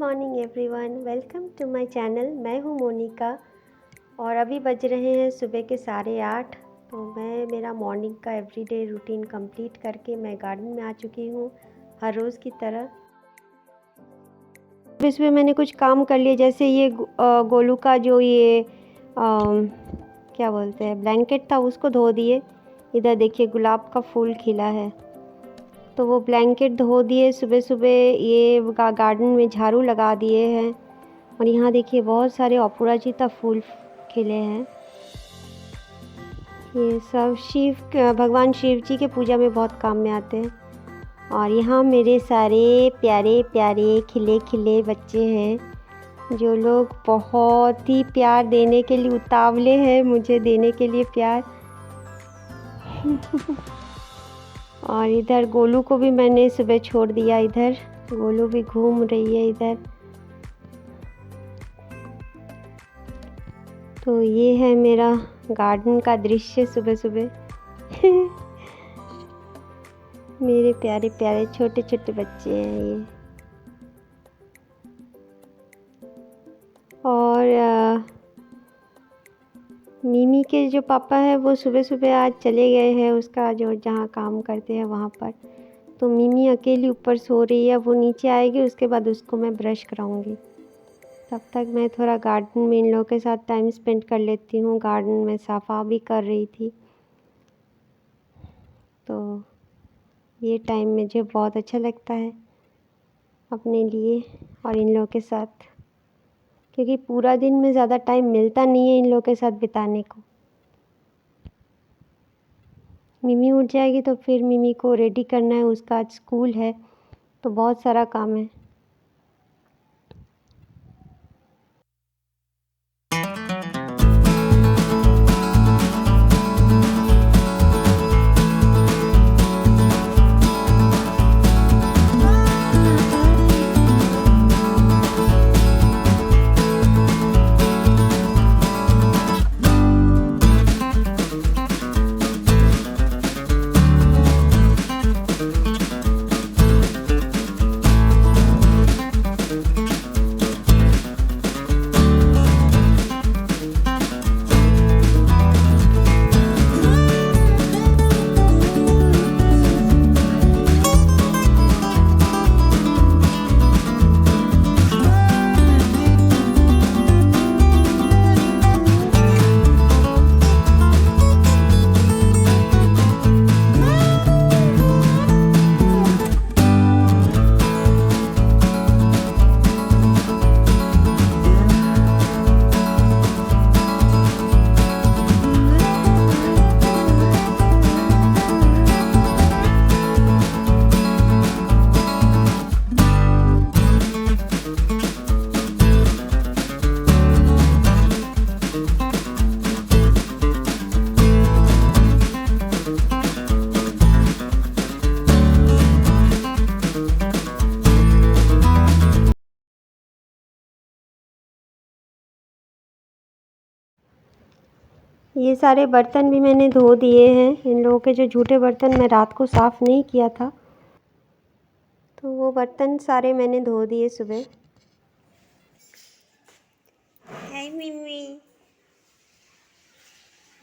Morning everyone, welcome to my channel. मैं हूं मोनिका और अभी बज रहे हैं सुबह के 8:30। तो मैं मेरा मॉर्निंग का एवरीडे रूटीन कंप्लीट करके मैं गार्डन में आ चुकी हूं हर रोज़ की तरह। सुबह मैंने कुछ काम कर लिए, जैसे ये गोलू का जो ये क्या बोलते हैं ब्लैंकेट था उसको धो दिए। इधर देखिए गुलाब का फूल खिला है तो वो ब्लैंकेट धो दिए। सुबह सुबह ये गार्डन में झाड़ू लगा दिए हैं और यहाँ देखिए बहुत सारे अपराजिता फूल खिले हैं। ये सब भगवान शिव जी के पूजा में बहुत काम में आते हैं। और यहाँ मेरे सारे प्यारे प्यारे खिले खिले बच्चे हैं जो लोग बहुत ही प्यार देने के लिए उतावले हैं, मुझे देने के लिए प्यार। और इधर गोलू को भी मैंने सुबह छोड़ दिया, इधर गोलू भी घूम रही है इधर। तो ये है मेरा गार्डन का दृश्य सुबह सुबह। मेरे प्यारे प्यारे छोटे छोटे बच्चे हैं ये। और मिमी के जो पापा है वो सुबह सुबह आज चले गए हैं उसका जो जहाँ काम करते हैं वहाँ पर। तो मिमी अकेली ऊपर सो रही है, वो नीचे आएगी, उसके बाद उसको मैं ब्रश कराऊंगी। तब तक मैं थोड़ा गार्डन में इन लोगों के साथ टाइम स्पेंड कर लेती हूँ। गार्डन में सफा भी कर रही थी तो ये टाइम मुझे बहुत अच्छा लगता है अपने लिए और इन लोगों के साथ, क्योंकि पूरा दिन में ज़्यादा टाइम मिलता नहीं है इन लोगों के साथ बिताने को। मिमी उठ जाएगी तो फिर मिमी को रेडी करना है, उसका आज स्कूल है तो बहुत सारा काम है। ये सारे बर्तन भी मैंने धो दिए हैं। इन लोगों के जो झूठे बर्तन मैं रात को साफ़ नहीं किया था तो वो बर्तन सारे मैंने धो दिए सुबह। हाय मिमी,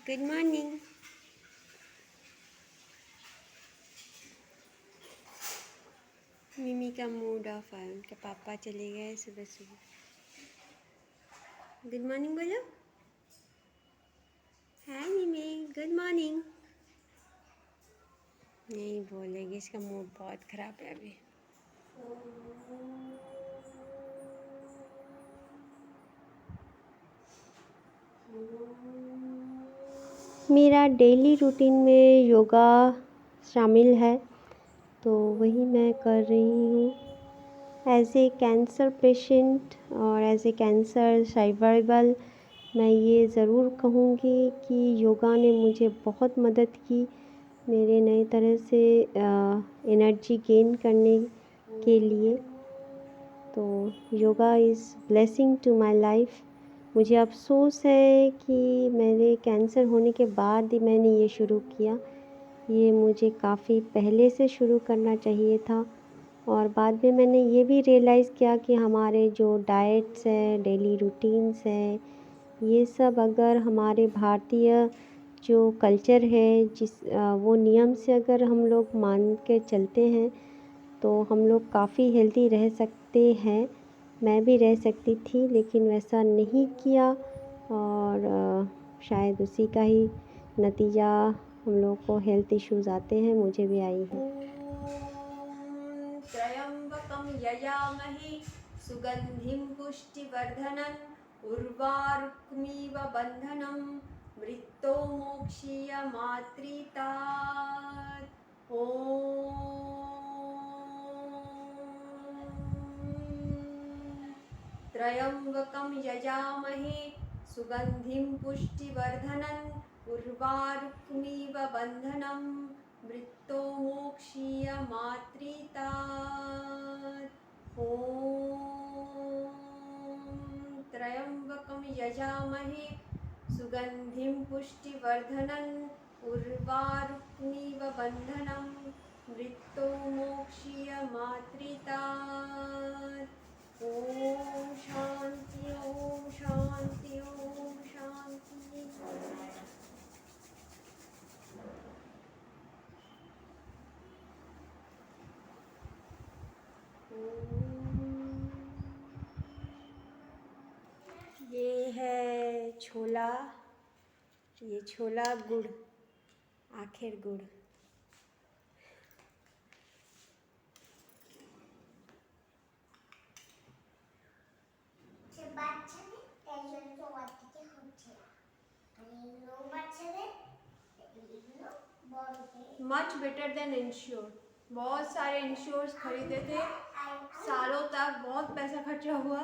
गुड मॉर्निंग। मिमी का मूड ऑफ है, उनके पापा चले गए सुबह सुबह। गुड मॉर्निंग बोलो। हाय मिमी, गुड मॉर्निंग। नहीं बोलेगी, इसका मूड बहुत ख़राब है अभी। मेरा डेली रूटीन में योगा शामिल है तो वही मैं कर रही हूँ। एज ए कैंसर पेशेंट और एज ए कैंसर सर्वाइवल मैं ये ज़रूर कहूँगी कि योगा ने मुझे बहुत मदद की मेरे नई तरह से एनर्जी गेन करने के लिए। तो yoga is blessing to my life. मुझे अफ़सोस है कि मेरे कैंसर होने के बाद ही मैंने ये शुरू किया। ये मुझे काफ़ी पहले से शुरू करना चाहिए था और बाद में मैंने ये भी रियलाइज़ किया कि हमारे जो डाइट्स हैं, डेली रूटीन्स हैं, ये सब अगर हमारे भारतीय जो कल्चर है वो नियम से अगर हम लोग मान के चलते हैं तो हम लोग काफ़ी हेल्दी रह सकते हैं। मैं भी रह सकती थी, लेकिन वैसा नहीं किया और शायद उसी का ही नतीजा हम लोग को हेल्थ इश्यूज़ आते हैं, मुझे भी आई है। त्र्यंबकं यजामहे सुगंधिं पुष्टिवर्धनम् उर्वारुकमिव बन्धनं मृत्योर्मोक्षीयमामृतात्। ॐ त्र्यंबकं यजामहे सुगंधिं पुष्टिवर्धनम् उर्वारुकमिव बन्धनं मृत्योर्मोक्षीयमामृतात्। ॐ त्र्यंबकं यजामहे सुगंधिं पुष्टिवर्धनम् उर्वारुकमिव बन्धनं मृत्योर्मोक्षीयमामृतात्। ओम शांति ओम शांति ओम शांति। ये है छोला, ये छोला गुड़, आखिर गुड़। Much better than ensure. बहुत सारे इंश्योर्स खरीदे थे, सालों तक बहुत पैसा खर्चा हुआ,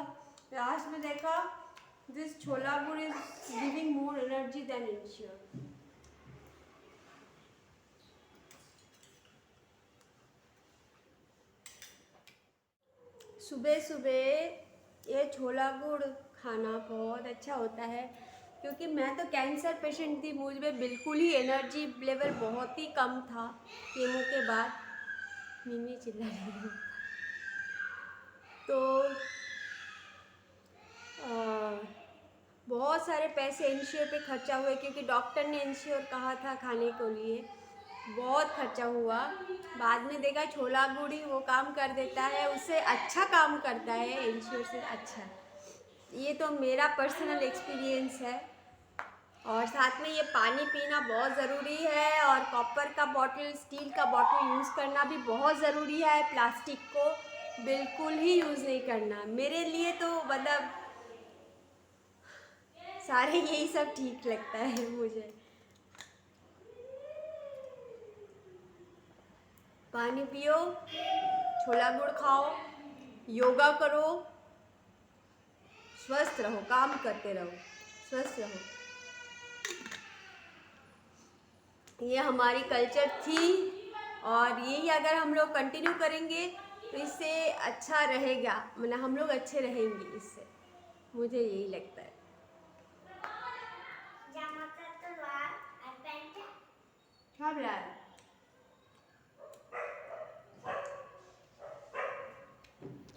लास्ट में देखा this chola gur is giving more energy than Ensure. सुबह सुबह ये छोला गुड़ खाना बहुत अच्छा होता है, क्योंकि मैं तो कैंसर पेशेंट थी, मुझ में बिल्कुल ही एनर्जी लेवल बहुत ही कम था कीमो के बाद। मिमी चिल्ला रही है। तो बहुत सारे पैसे इंश्योर पे खर्चा हुए, क्योंकि डॉक्टर ने इंश्योर कहा था खाने के लिए, बहुत खर्चा हुआ। बाद में देखा छोला गुड़ ही वो काम कर देता है, उससे अच्छा काम करता है इंश्योर से अच्छा। ये तो मेरा पर्सनल एक्सपीरियंस है। और साथ में ये पानी पीना बहुत ज़रूरी है, और कॉपर का बॉटल, स्टील का बॉटल यूज़ करना भी बहुत ज़रूरी है। प्लास्टिक को बिल्कुल ही यूज़ नहीं करना। मेरे लिए तो मतलब सारे यही सब ठीक लगता है मुझे। पानी पियो, छोला गुड़ खाओ, योगा करो, स्वस्थ रहो, काम करते रहो, स्वस्थ रहो। ये हमारी कल्चर थी, और यही अगर हम लोग कंटिन्यू करेंगे तो इससे अच्छा रहेगा, मतलब हम लोग अच्छे रहेंगे इससे, मुझे यही लगता है।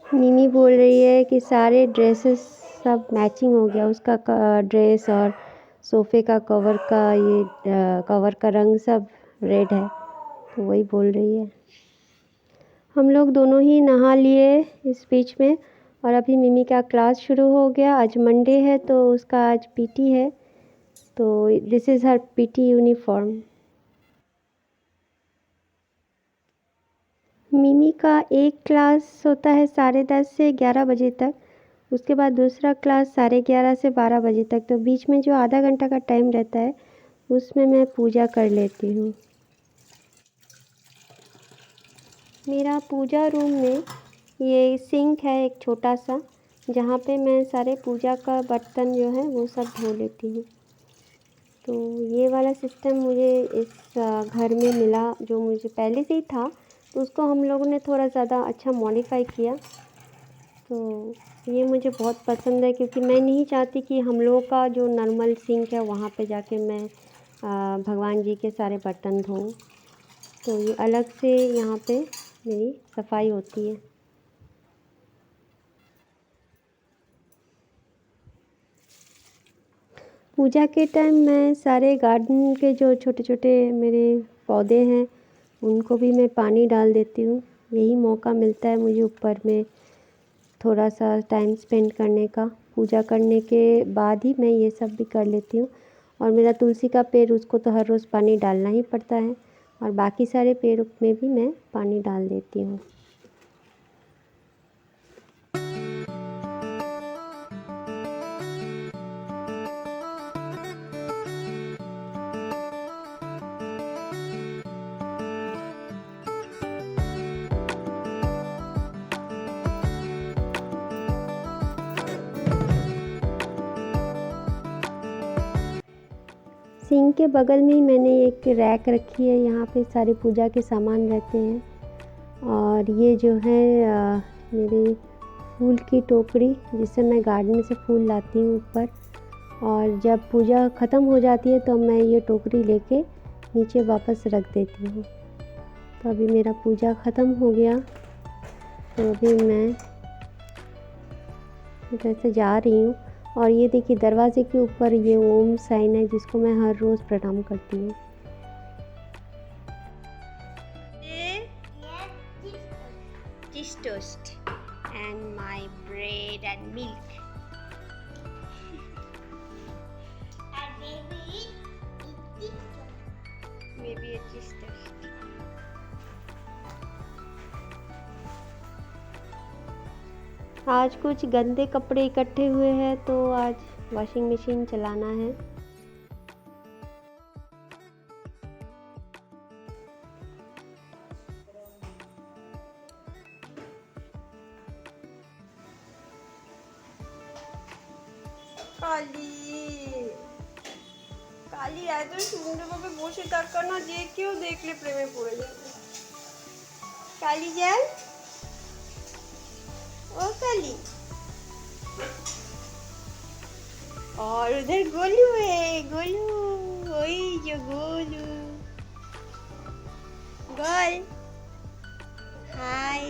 मिमी बोल रही है कि सारे ड्रेसेस सब मैचिंग हो गया, उसका ड्रेस और सोफ़े का कवर का ये कवर का रंग सब रेड है, तो वही बोल रही है। हम लोग दोनों ही नहा लिए इस बीच में, और अभी मिमी का क्लास शुरू हो गया। आज मंडे है तो उसका आज पीटी है, तो this is her PT uniform. मिमी का एक क्लास होता है 10:30 से 11 बजे तक, उसके बाद दूसरा क्लास 11:30 से 12 बजे तक। तो बीच में जो आधा घंटा का टाइम रहता है उसमें मैं पूजा कर लेती हूँ। मेरा पूजा रूम में ये सिंक है एक छोटा सा, जहाँ पे मैं सारे पूजा का बर्तन जो है वो सब धो लेती हूँ। तो ये वाला सिस्टम मुझे इस घर में मिला, जो मुझे पहले से ही था, तो उसको हम लोगों ने थोड़ा ज़्यादा अच्छा मॉडिफाई किया। तो ये मुझे बहुत पसंद है, क्योंकि मैं नहीं चाहती कि हम लोगों का जो नॉर्मल सिंक है वहाँ पे जाके मैं भगवान जी के सारे बर्तन धोऊँ। तो ये अलग से यहाँ पे मेरी सफाई होती है। पूजा के टाइम मैं सारे गार्डन के जो छोटे छोटे मेरे पौधे हैं उनको भी मैं पानी डाल देती हूँ। यही मौका मिलता है मुझे ऊपर में थोड़ा सा टाइम स्पेंड करने का। पूजा करने के बाद ही मैं ये सब भी कर लेती हूँ। और मेरा तुलसी का पेड़, उसको तो हर रोज़ पानी डालना ही पड़ता है, और बाकी सारे पेड़ों में भी मैं पानी डाल देती हूँ। सिंक के बगल में ही मैंने एक रैक रखी है, यहाँ पे सारे पूजा के सामान रहते हैं। और ये जो है मेरी फूल की टोकरी, जिससे मैं गार्डन से फूल लाती हूँ ऊपर। और जब पूजा ख़त्म हो जाती है तो मैं ये टोकरी लेके नीचे वापस रख देती हूँ। तो अभी मेरा पूजा ख़त्म हो गया, तो अभी मैं इधर से जा रही हूँ। और ये देखिए दरवाजे के ऊपर ये ओम साइन है, जिसको मैं हर रोज़ प्रणाम करती हूँ। Cheese toast and my bread and milk. And Maybe a cheese toast. आज कुछ गंदे कपड़े इकट्ठे हुए हैं, तो आज वॉशिंग मशीन चलाना है। কালি কালি এত সুন্দরভাবে বসে থাকা না, যে কেউ দেখলে প্রেমে পড়ে যাবে। কালি যান, ओ काली। और उधर गोलू है, गोलू, वही जो गोलू, गोल, हाय।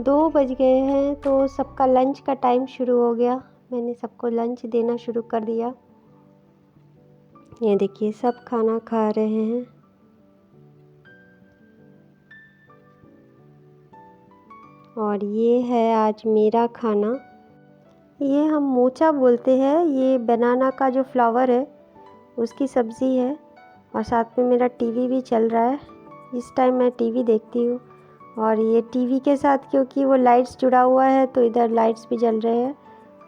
2 बज गए हैं, तो सबका लंच का टाइम शुरू हो गया। मैंने सबको लंच देना शुरू कर दिया। ये देखिए सब खाना खा रहे हैं। और ये है आज मेरा खाना। ये हम मोचा बोलते हैं। ये बनाना का जो फ्लावर है उसकी सब्ज़ी है। और साथ में मेरा टीवी भी चल रहा है। इस टाइम मैं टीवी देखती हूँ। और ये टीवी के साथ क्योंकि वो लाइट्स जुड़ा हुआ है, तो इधर लाइट्स भी जल रहे हैं।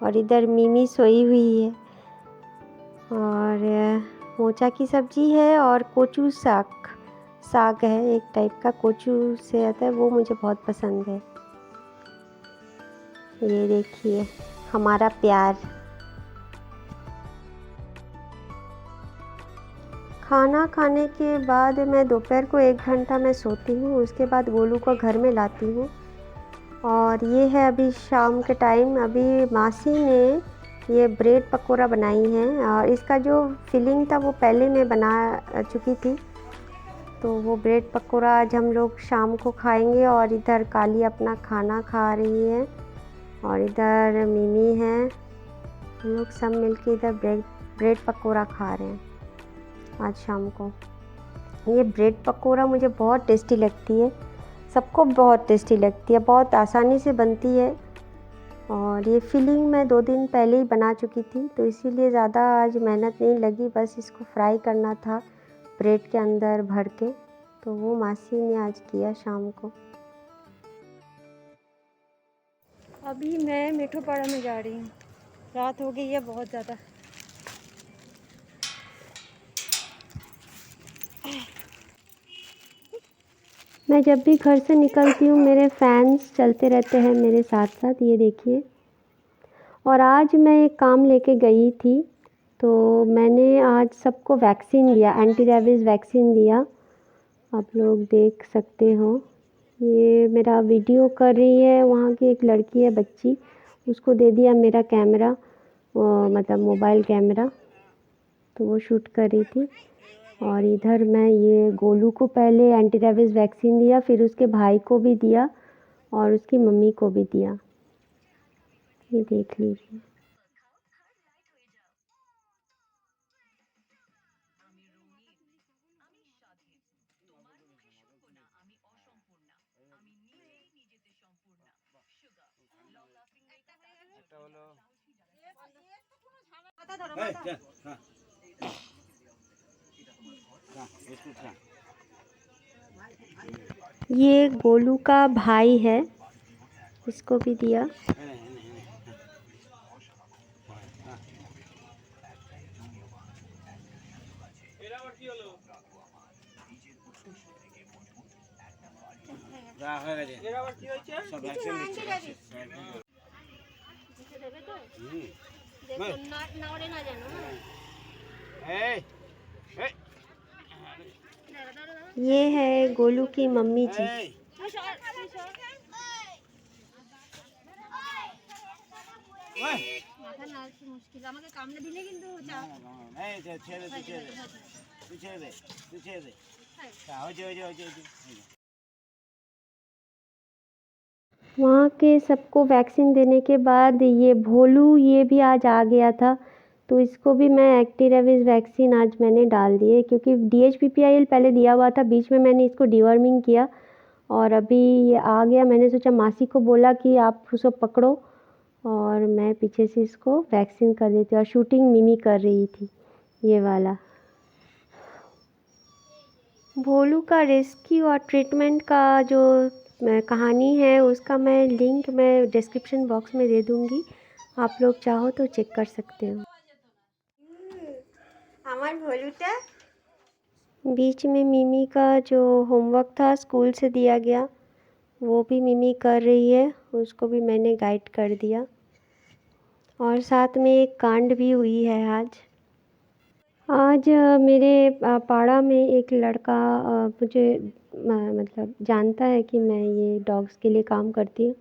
और इधर मिमी सोई हुई है। और मोचा की सब्ज़ी है और कोचू साग है, एक टाइप का कोचू से आता है, वो मुझे बहुत पसंद है। ये देखिए हमारा प्यार। खाना खाने के बाद मैं दोपहर को 1 घंटा मैं सोती हूँ। उसके बाद गोलू को घर में लाती हूँ। और ये है अभी शाम के टाइम। अभी मासी ने ये ब्रेड पकोड़ा बनाई हैं। और इसका जो फिलिंग था वो पहले मैं बना चुकी थी। तो वो ब्रेड पकोड़ा आज हम लोग शाम को खाएंगे। और इधर काली अपना खाना खा रही है, और इधर मिमी है। हम लोग सब मिलके इधर ब्रेड पकोड़ा खा रहे हैं आज शाम को। ये ब्रेड पकोड़ा मुझे बहुत टेस्टी लगती है, सबको बहुत टेस्टी लगती है, बहुत आसानी से बनती है। और ये फिलिंग मैं 2 दिन पहले ही बना चुकी थी, तो इसीलिए ज़्यादा आज मेहनत नहीं लगी। बस इसको फ्राई करना था ब्रेड के अंदर भर के, तो वो मासी ने आज किया शाम को। अभी मैं मिठोपाड़ा में जा रही हूँ। रात हो गई है बहुत ज़्यादा। मैं जब भी घर से निकलती हूँ मेरे फैंस चलते रहते हैं मेरे साथ साथ, ये देखिए। और आज मैं एक काम लेके गई थी, तो मैंने आज सबको वैक्सीन दिया, एंटी रेबीज़ वैक्सीन दिया। आप लोग देख सकते हो, ये मेरा वीडियो कर रही है वहाँ की एक लड़की है, बच्ची, उसको दे दिया मेरा कैमरा, मतलब मोबाइल कैमरा। तो वो शूट कर रही थी। और इधर मैं ये गोलू को पहले एंटी रेबीज़ वैक्सीन दिया, फिर उसके भाई को भी दिया और उसकी मम्मी को भी दिया। ये देख लीजिए। ये गोलू का भाई है, इसको भी दिया। ये है गोलू की मम्मी जी। वहाँ के सबको वैक्सीन देने के बाद ये भोलू ये भी आज आ गया था, तो इसको भी मैं एंटी रेबीज़ वैक्सीन आज मैंने डाल दी है, क्योंकि DHPPIL पहले दिया हुआ था, बीच में मैंने इसको डिवर्मिंग किया और अभी ये आ गया। मैंने सोचा मासी को बोला कि आप उसको पकड़ो और मैं पीछे से इसको वैक्सीन कर देती। और शूटिंग मिमी कर रही थी ये वाला। भोलू का रेस्क्यू और ट्रीटमेंट का जो कहानी है उसका मैं लिंक मैं डिस्क्रिप्शन बॉक्स में दे दूँगी, आप लोग चाहो तो चेक कर सकते हो। আমার ভলুটা बीच में मिमी का जो होमवर्क था स्कूल से दिया गया वो भी मिमी कर रही है, उसको भी मैंने गाइड कर दिया। और साथ में एक कांड भी हुई है आज मेरे पाड़ा में एक लड़का मुझे मतलब जानता है कि मैं ये डॉग्स के लिए काम करती हूँ,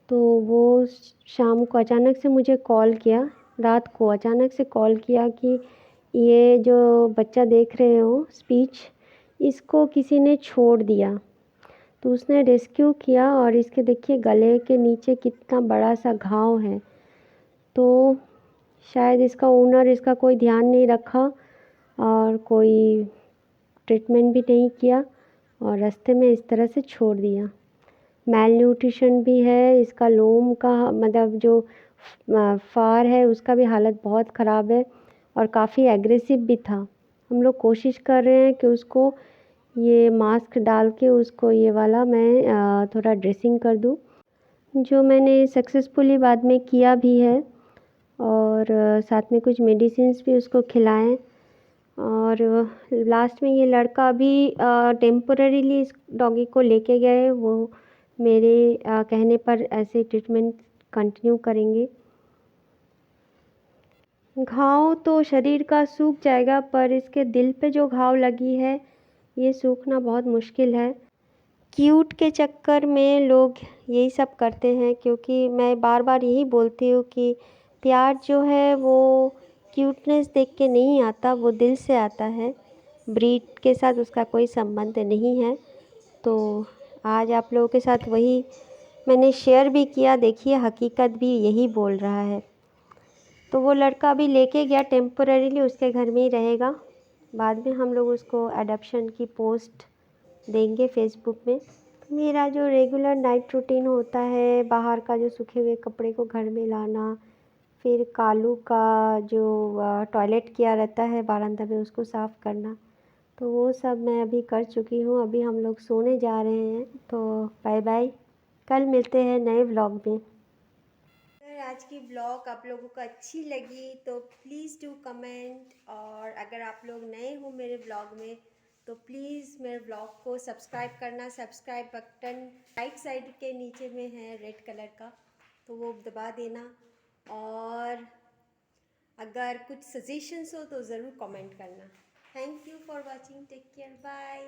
तो वो शाम को अचानक से मुझे कॉल किया, रात को अचानक से कॉल किया कि ये जो बच्चा देख रहे हो स्पीच, इसको किसी ने छोड़ दिया। तो उसने रेस्क्यू किया और इसके देखिए गले के नीचे कितना बड़ा सा घाव है। तो शायद इसका ओनर इसका कोई ध्यान नहीं रखा और कोई ट्रीटमेंट भी नहीं किया और रास्ते में इस तरह से छोड़ दिया। मेल न्यूट्रिशन भी है, इसका लोम का मतलब जो फार है उसका भी हालत बहुत ख़राब है और काफ़ी एग्रेसिव भी था। हम लोग कोशिश कर रहे हैं कि उसको ये मास्क डाल के उसको ये वाला मैं थोड़ा ड्रेसिंग कर दूँ, जो मैंने सक्सेसफुली बाद में किया भी है। और साथ में कुछ मेडिसिन्स भी उसको खिलाएं। और लास्ट में ये लड़का भी टेम्पोरेरीली इस डॉगी को लेके गए, वो मेरे कहने पर ऐसे ट्रीटमेंट कंटिन्यू करेंगे। घाव तो शरीर का सूख जाएगा, पर इसके दिल पे जो घाव लगी है ये सूखना बहुत मुश्किल है। क्यूट के चक्कर में लोग यही सब करते हैं, क्योंकि मैं बार बार यही बोलती हूँ कि प्यार जो है वो क्यूटनेस देख के नहीं आता, वो दिल से आता है। ब्रीड के साथ उसका कोई संबंध नहीं है। तो आज आप लोगों के साथ वही मैंने शेयर भी किया। देखिए हकीकत भी यही बोल रहा है। तो वो लड़का भी लेके गया टेम्पोरेरीली, उसके घर में ही रहेगा। बाद में हम लोग उसको अडॉप्शन की पोस्ट देंगे फेसबुक में। मेरा जो रेगुलर नाइट रूटीन होता है, बाहर का जो सूखे हुए कपड़े को घर में लाना, फिर कालू का जो टॉयलेट किया रहता है बारांदा में उसको साफ़ करना, तो वो सब मैं अभी कर चुकी हूँ। अभी हम लोग सोने जा रहे हैं, तो बाय बाय, कल मिलते हैं नए व्लॉग में। अगर आज की ब्लॉग आप लोगों को अच्छी लगी तो प्लीज़ डू कमेंट, और अगर आप लोग नए हो मेरे ब्लॉग में तो प्लीज़ मेरे ब्लॉग को सब्सक्राइब करना। सब्सक्राइब बटन राइट साइड के नीचे में है रेड कलर का, तो वो दबा देना। और अगर कुछ सजेशंस हो तो ज़रूर कमेंट करना। Thank you for watching, take care, bye.